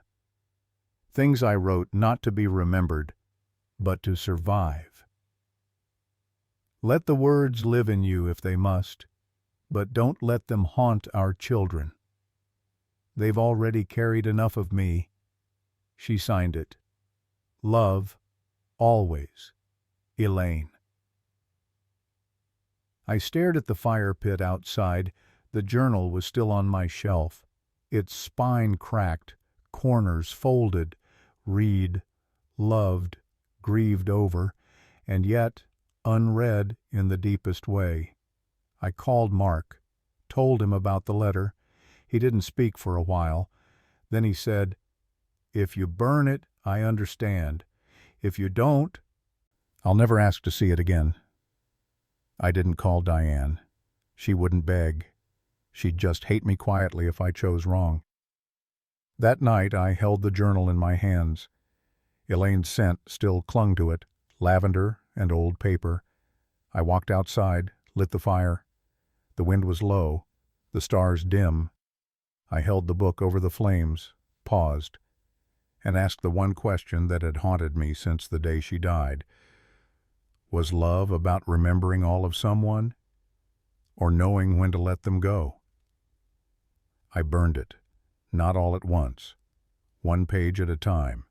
Things I wrote not to be remembered, but to survive. Let the words live in you if they must, but don't let them haunt our children. They've already carried enough of me." She signed it. "Love, always, Elaine." I stared at the fire pit outside. The journal was still on my shelf, its spine cracked, corners folded. Read, loved, grieved over, and yet unread in the deepest way. I called Mark, told him about the letter. He didn't speak for a while. Then he said, "If you burn it, I understand. If you don't, I'll never ask to see it again." I didn't call Diane. She wouldn't beg. She'd just hate me quietly if I chose wrong. That night I held the journal in my hands. Elaine's scent still clung to it, lavender and old paper. I walked outside, lit the fire. The wind was low, the stars dim. I held the book over the flames, paused, and asked the one question that had haunted me since the day she died. Was love about remembering all of someone, or knowing when to let them go? I burned it, not all at once, one page at a time.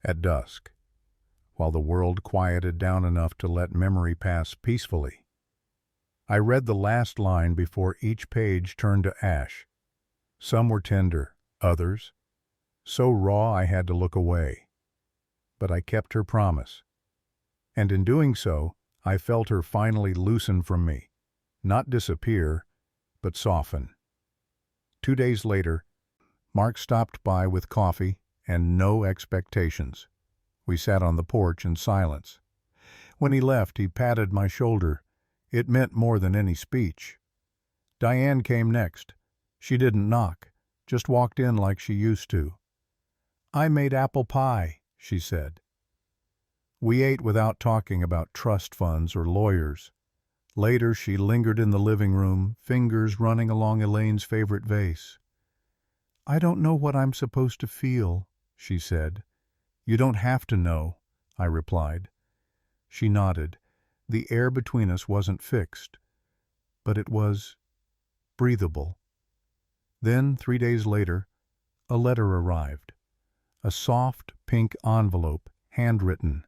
At dusk, while the world quieted down enough to let memory pass peacefully, I read the last line before each page turned to ash. Some were tender, others so raw I had to look away. But I kept her promise, and in doing so, I felt her finally loosen from me, not disappear, but soften. 2 days later, Mark stopped by with coffee and no expectations. We sat on the porch in silence. When he left, he patted my shoulder. It meant more than any speech. Diane came next. She didn't knock, just walked in like she used to. "I made apple pie," she said. We ate without talking about trust funds or lawyers. Later, she lingered in the living room, fingers running along Elaine's favorite vase. "I don't know what I'm supposed to feel," she said. "You don't have to know," I replied. She nodded. The air between us wasn't fixed, but it was breathable. Then, 3 days later, a letter arrived. A soft pink envelope, handwritten.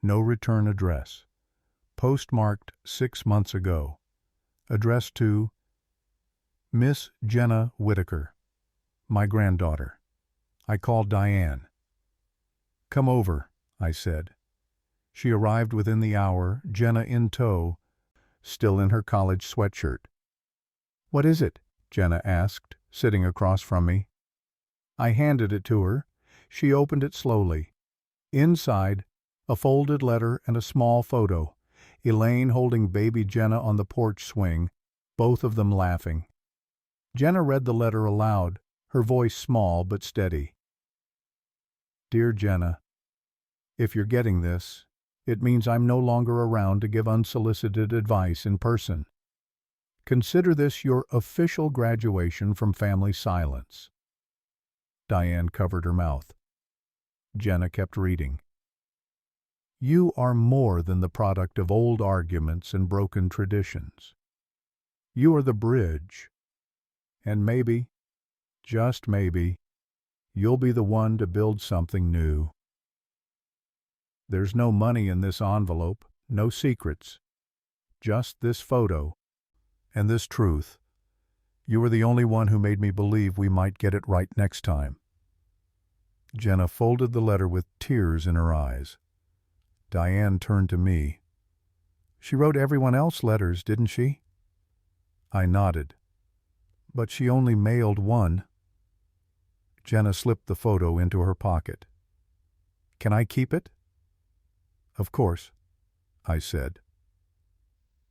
No return address. Postmarked 6 months ago. Addressed to Miss Jenna Whitaker, my granddaughter. I called Diane. "Come over," I said. She arrived within the hour, Jenna in tow, still in her college sweatshirt. "What is it?" Jenna asked, sitting across from me. I handed it to her. She opened it slowly. Inside, a folded letter and a small photo. Elaine holding baby Jenna on the porch swing, both of them laughing. Jenna read the letter aloud, her voice small but steady. "Dear Jenna, if you're getting this, it means I'm no longer around to give unsolicited advice in person. Consider this your official graduation from family silence." Diane covered her mouth. Jenna kept reading. "You are more than the product of old arguments and broken traditions. You are the bridge. And maybe, just maybe, you'll be the one to build something new. There's no money in this envelope, no secrets. Just this photo and this truth. You were the only one who made me believe we might get it right next time." Jenna folded the letter with tears in her eyes. Diane turned to me. "She wrote everyone else letters, didn't she?" I nodded. "But she only mailed one." Jenna slipped the photo into her pocket. "Can I keep it?" "Of course," I said.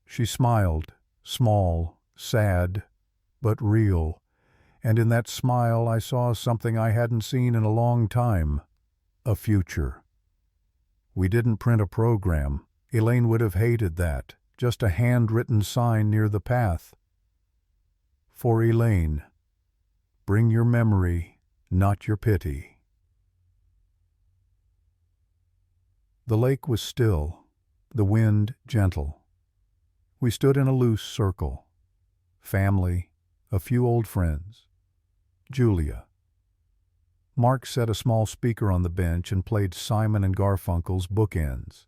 She smiled, small, sad, but real, and in that smile I saw something I hadn't seen in a long time, a future. We didn't print a program. Elaine would have hated that, just a handwritten sign near the path. For Elaine, bring your memory, not your pity. The lake was still, the wind gentle. We stood in a loose circle. Family, a few old friends. Julia. Mark set a small speaker on the bench and played Simon and Garfunkel's Bookends.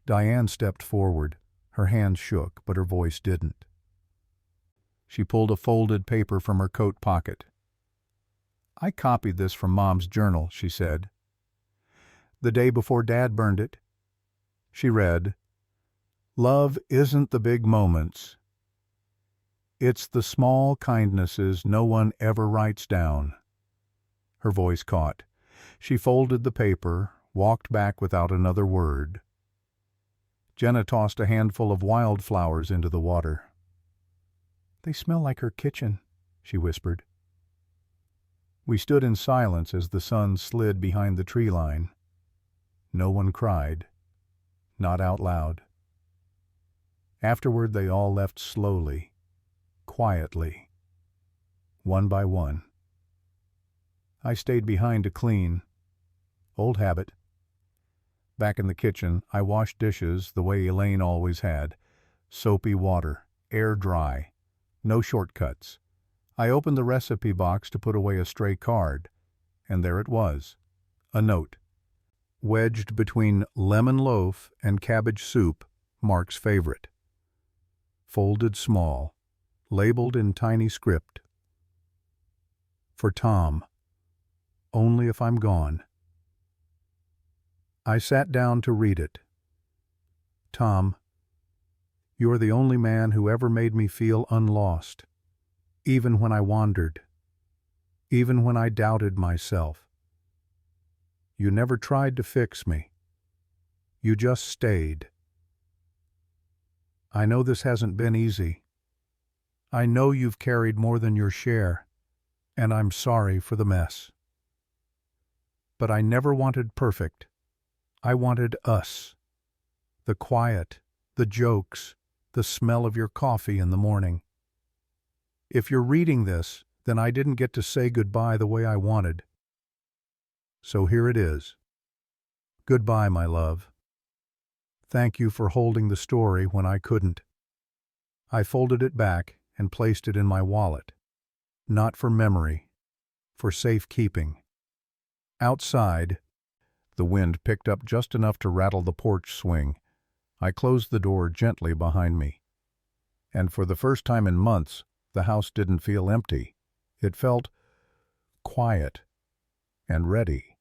Diane stepped forward. Her hands shook, but her voice didn't. She pulled a folded paper from her coat pocket. "I copied this from Mom's journal," she said. "The day before Dad burned it." She read, "Love isn't the big moments. It's the small kindnesses no one ever writes down." Her voice caught. She folded the paper, walked back without another word. Jenna tossed a handful of wildflowers into the water. "They smell like her kitchen," she whispered. We stood in silence as the sun slid behind the tree line. No one cried, not out loud. Afterward they all left slowly, quietly, one by one. I stayed behind to clean. Old habit. Back in the kitchen, I washed dishes the way Elaine always had. Soapy water, air dry, no shortcuts. I opened the recipe box to put away a stray card, and there it was, A note. Wedged between lemon loaf and cabbage soup, Mark's favorite. Folded small, labeled in tiny script. For Tom. Only if I'm gone. I sat down to read it. Tom, you're the only man who ever made me feel unlost, even when I wandered, even when I doubted myself. You never tried to fix me. You just stayed. I know this hasn't been easy. I know you've carried more than your share, and I'm sorry for the mess. But I never wanted perfect. I wanted us. The quiet, the jokes, the smell of your coffee in the morning. If you're reading this, then I didn't get to say goodbye the way I wanted. So here it is. Goodbye, my love. Thank you for holding the story when I couldn't. I folded it back and placed it in my wallet. Not for memory, for safekeeping. Outside, the wind picked up just enough to rattle the porch swing. I closed the door gently behind me. And for the first time in months, the house didn't feel empty. It felt quiet and ready.